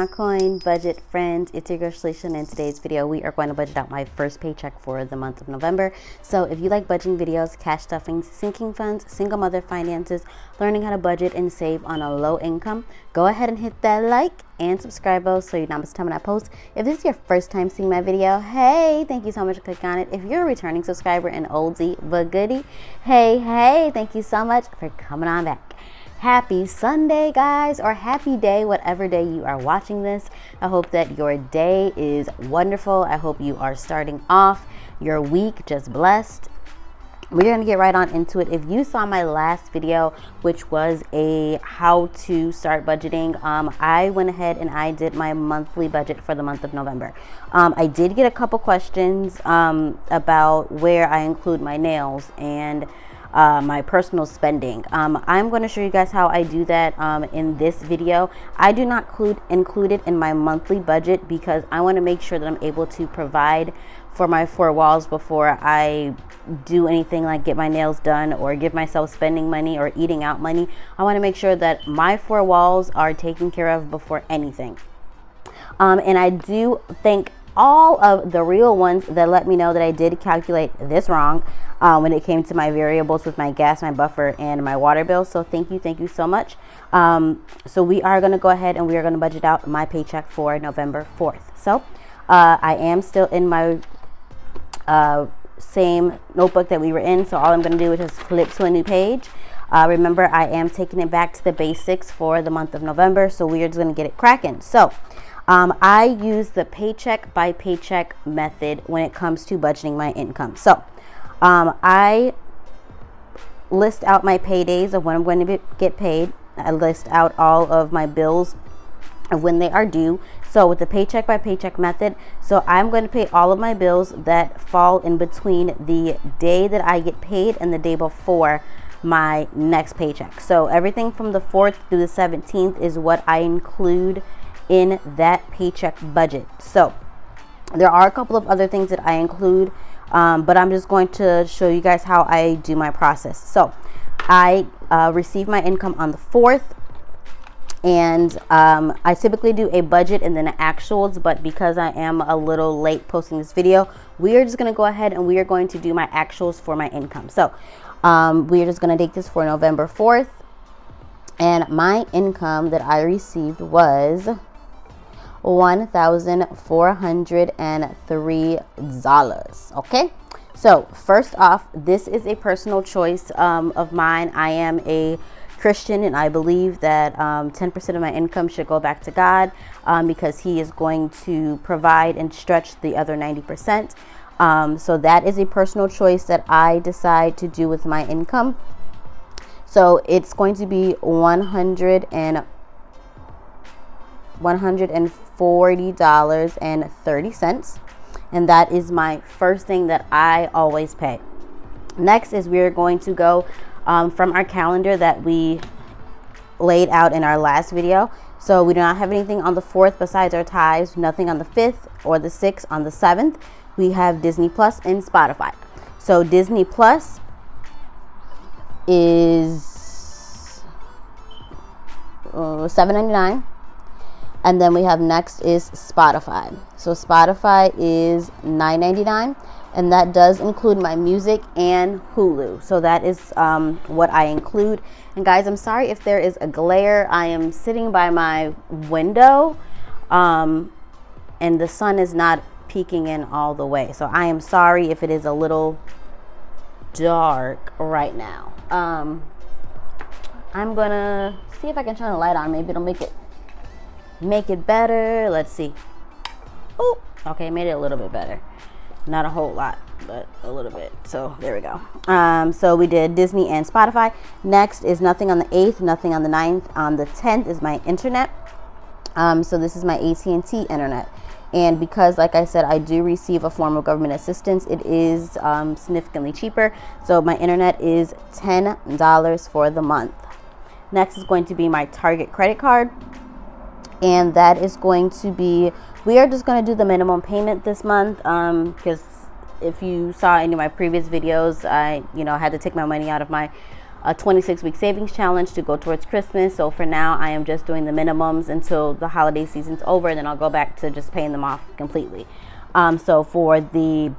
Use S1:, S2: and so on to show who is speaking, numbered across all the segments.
S1: my coin budget friends, it's your girl Shalisha, and in today's video we are going to budget out my first paycheck for the month of November. So if you like budgeting videos, cash stuffings, sinking funds, single mother finances, learning how to budget and save on a low income, go ahead and hit that like and subscribe bell so you don't miss time when I post. If this is your first time seeing my video, hey, thank you so much for clicking on it. If you're a returning subscriber and oldie but goodie, hey, thank you so much for coming on back. Happy Sunday, guys, or happy day, whatever day you are watching this. I hope that your day is wonderful. I hope you are starting off your week just blessed. We're going to get right on into it. If you saw my last video, which was a how to start budgeting, I went ahead and I did my monthly budget for the month of November. I did get a couple questions about where I include my nails and my personal spending. I'm going to show you guys how I do that in this video. I do not include it in my monthly budget because I want to make sure that I'm able to provide for my four walls before I do anything like get my nails done or give myself spending money or eating out money. I want to make sure that my four walls are taken care of before anything. And I do thank all of the real ones that let me know that I did calculate this wrong when it came to my variables with my gas, my buffer, and my water bill. So thank you so much. So we are going to go ahead and we are going to budget out my paycheck for November 4th. So I am still in my same notebook that we were in. So all I'm going to do is just flip to a new page. Remember, I am taking it back to the basics for the month of November. So we are just going to get it cracking. So I use the paycheck by paycheck method when it comes to budgeting my income. So I list out my paydays of when I'm going to get paid. I list out all of my bills of when they are due. So with the paycheck by paycheck method, so I'm going to pay all of my bills that fall in between the day that I get paid and the day before my next paycheck. So everything from the 4th through the 17th is what I include in that paycheck budget. So there are a couple of other things that I include, but I'm just going to show you guys how I do my process. So I receive my income on the 4th, and I typically do a budget and then actuals, but because I am a little late posting this video, we are just going to go ahead and we are going to do my actuals for my income. So we are just going to take this for November 4th, and my income that I received was $1,403. Okay, so first off, this is a personal choice of mine. I am a Christian and I believe that 10% of my income should go back to God because he is going to provide and stretch the other 90%. So that is a personal choice that I decide to do with my income. So it's going to be $140.30, and that is my first thing that I always pay. Next is we are going to go from our calendar that we laid out in our last video. So we do not have anything on the 4th besides our tithes, nothing on the 5th or the 6th. On the 7th we have Disney Plus and Spotify. So Disney Plus is $7.99, and then we have next is Spotify. So Spotify is $9.99, and that does include my music and Hulu. So that is what I include. And guys, I'm sorry if there is a glare. I am sitting by my window and the sun is not peeking in all the way. So I am sorry if it is a little dark right now. I'm gonna see if I can turn the light on. Maybe it'll make it better. Let's see. Oh, okay, made it a little bit better. Not a whole lot, but a little bit. So there we go. So we did Disney and Spotify. Next is nothing on the 8th, nothing on the 9th. On the 10th is my internet. So this is my AT&T internet. And because, like I said, I do receive a form of government assistance, it is significantly cheaper. So my internet is $10 for the month. Next is going to be my Target credit card. And that is going to be, we are just going to do the minimum payment this month because if you saw any of my previous videos, I had to take my money out of my a 26-week savings challenge to go towards Christmas. So for now, I am just doing the minimums until the holiday season's over, and then I'll go back to just paying them off completely. So for the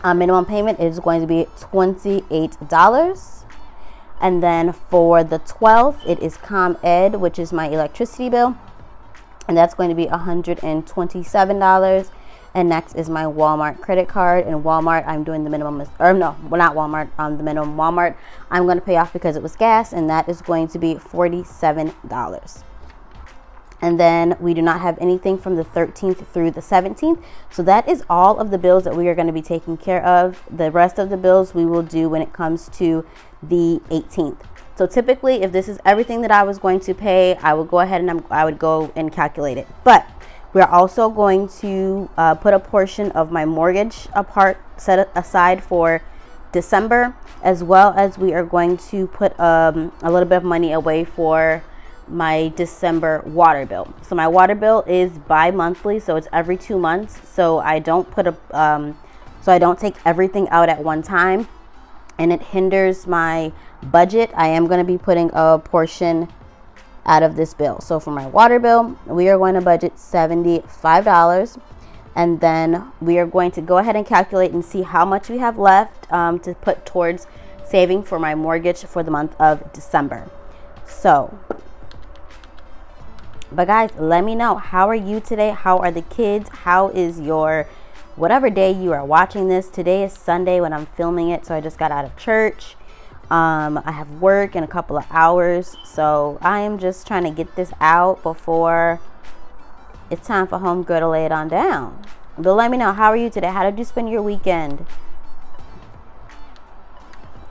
S1: minimum payment is going to be $28. And then for the 12th, it is ComEd, which is my electricity bill, and that's going to be $127. And next is my Walmart credit card. And Walmart, I'm doing the minimum, or no, well, not Walmart, the minimum Walmart I'm going to pay off because it was gas, and that is going to be $47. And then we do not have anything from the 13th through the 17th. So that is all of the bills that we are going to be taking care of. The rest of the bills we will do when it comes to the 18th. So typically, if this is everything that I was going to pay, I would go ahead and I would go and calculate it. But we're also going to put a portion of my mortgage set aside for December, as well as we are going to put a little bit of money away for my December water bill. So my water bill is bi-monthly, so it's every 2 months. So I don't take everything out at one time, and it hinders my budget. I am going to be putting a portion out of this bill. So for my water bill, we are going to budget $75, and then we are going to go ahead and calculate and see how much we have left to put towards saving for my mortgage for the month of December. So, but guys, let me know, how are you today? How are the kids? How is your whatever day you are watching this? Today is Sunday when I'm filming it, so I just got out of church. I have work in a couple of hours, so I am just trying to get this out before it's time for homegirl to lay it on down. But let me know, how are you today? How did you spend your weekend?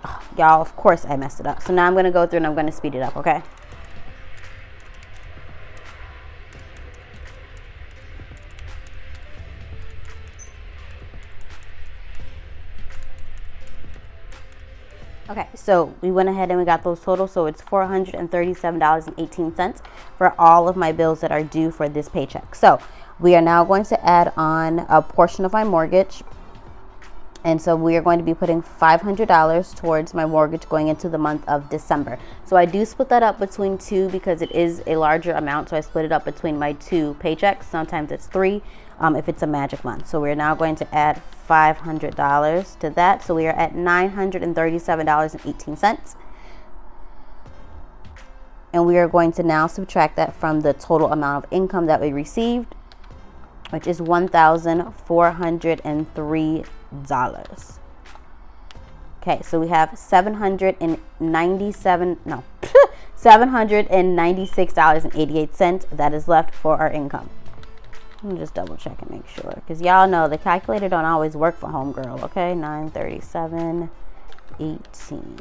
S1: Oh, y'all, of course I messed it up. So now I'm going to go through and I'm going to speed it up, okay? Okay, so we went ahead and we got those totals. So it's $437.18 for all of my bills that are due for this paycheck. So we are now going to add on a portion of my mortgage. And so we are going to be putting $500 towards my mortgage going into the month of December. So I do split that up between two because it is a larger amount. So I split it up between my two paychecks. Sometimes it's three if it's a magic month. So we're now going to add $500 to that. So we are at $937.18. And we are going to now subtract that from the total amount of income that we received, which is $1,403. Okay, so we have $796.88 that is left for our income. Let me just double check and make sure, because y'all know the calculator don't always work for homegirl. Okay, 937.18.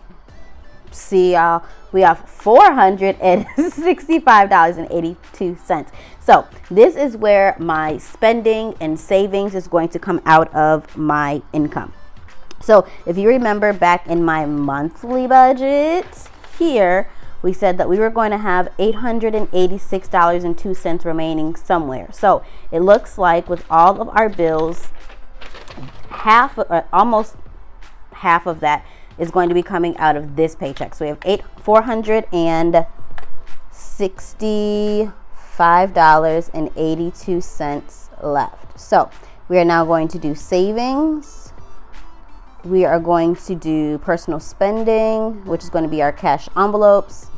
S1: See, y'all, we have $465.82. So this is where my spending and savings is going to come out of my income. So if you remember back in my monthly budget here, we said that we were going to have $886.02 remaining somewhere. So it looks like with all of our bills, almost half of that is going to be coming out of this paycheck. So we have $465.82 left. So we are now going to do savings. We are going to do personal spending, which is going to be our cash envelopes,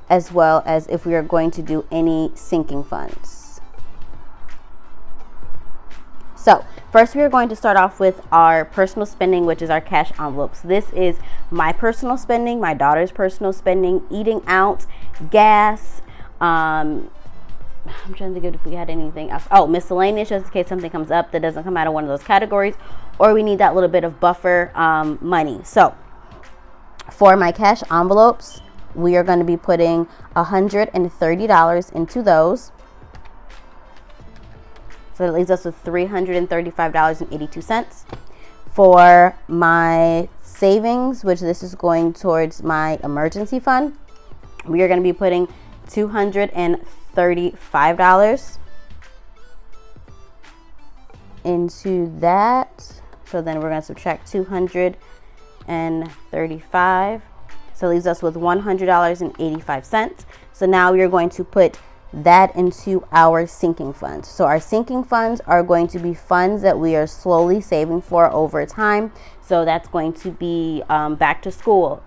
S1: as well as if we are going to do any sinking funds. So first we are going to start off with our personal spending, which is our cash envelopes. This is my personal spending, my daughter's personal spending, eating out, gas, I'm trying to think if we had anything else. Oh, miscellaneous, just in case something comes up that doesn't come out of one of those categories, or we need that little bit of buffer money. So for my cash envelopes, we are going to be putting $130 into those. So that leaves us with $335.82. For my savings, which this is going towards my emergency fund, we are going to be putting $235 into that. So then we're going to subtract $235 $135. So it leaves us with $100.85. So now we are going to put that into our sinking funds. So our sinking funds are going to be funds that we are slowly saving for over time. So that's going to be back to school,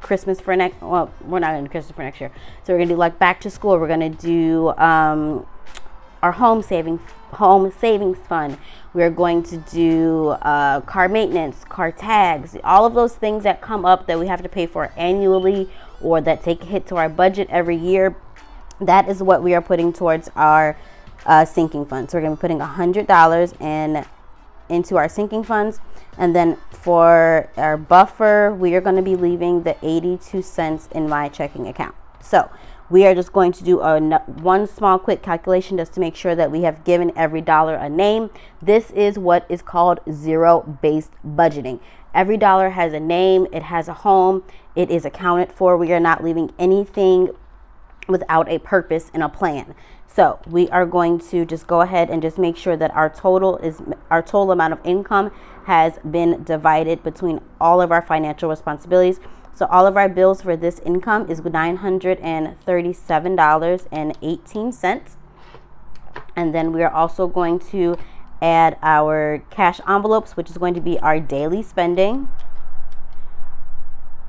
S1: Christmas for next. Well, we're not going to Christmas for next year. So we're going to do like back to school. We're going to do our home savings fund. We're going to do car maintenance, car tags, all of those things that come up that we have to pay for annually or that take a hit to our budget every year. That is what we are putting towards our sinking funds. So we're going to be putting $100 into our sinking funds. And then for our buffer, we are going to be leaving the 82 cents in my checking account. So we are just going to do one small quick calculation just to make sure that we have given every dollar a name. This is what is called zero-based budgeting. Every dollar has a name. It has a home. It is accounted for. We are not leaving anything without a purpose and a plan. So we are going to just go ahead and just make sure that our total amount of income has been divided between all of our financial responsibilities. So all of our bills for this income is $937.18. And then we are also going to add our cash envelopes, which is going to be our daily spending,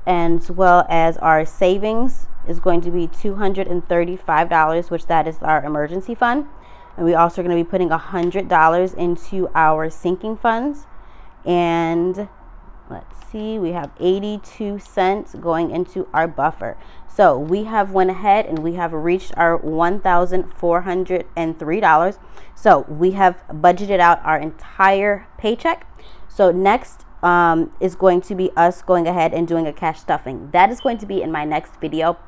S1: as well as our savings is going to be $235, which that is our emergency fund. And we also are going to be putting $100 into our sinking funds. And let's see, we have 82 cents going into our buffer. So we have went ahead and we have reached our $1,403. So we have budgeted out our entire paycheck. So next is going to be us going ahead and doing a cash stuffing. That is going to be in my next video.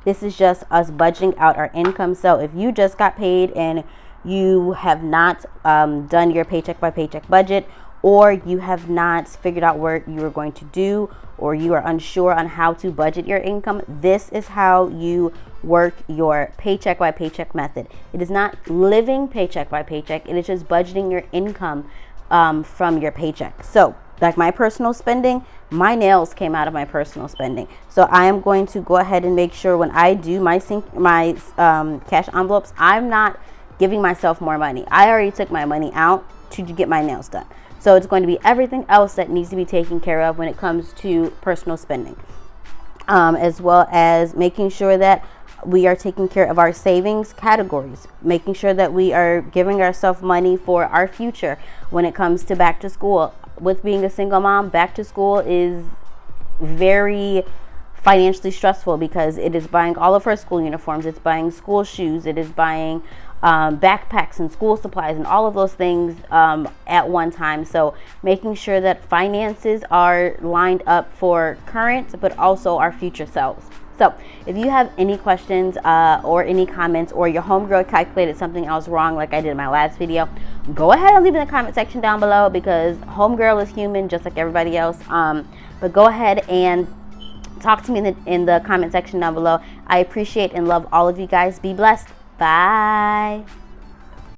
S1: This is just us budgeting out our income. So if you just got paid and you have not done your paycheck by paycheck budget, or you have not figured out what you are going to do, or you are unsure on how to budget your income, this is how you work your paycheck by paycheck method. It is not living paycheck by paycheck. It is just budgeting your income from your paycheck. So like my personal spending, my nails came out of my personal spending. So I am going to go ahead and make sure when I do my cash envelopes, I'm not giving myself more money. I already took my money out to get my nails done. So it's going to be everything else that needs to be taken care of when it comes to personal spending, as well as making sure that we are taking care of our savings categories, making sure that we are giving ourselves money for our future when it comes to back to school. With being a single mom, back to school is very financially stressful because it is buying all of her school uniforms, it's buying school shoes, it is buying backpacks and school supplies and all of those things at one time. So making sure that finances are lined up for current but also our future selves. So if you have any questions or any comments, or your homegirl calculated something else wrong like I did in my last video, go ahead and leave it in the comment section down below, because homegirl is human just like everybody else. But go ahead and talk to me in the comment section down below. I appreciate and love all of you guys. Be blessed. Bye.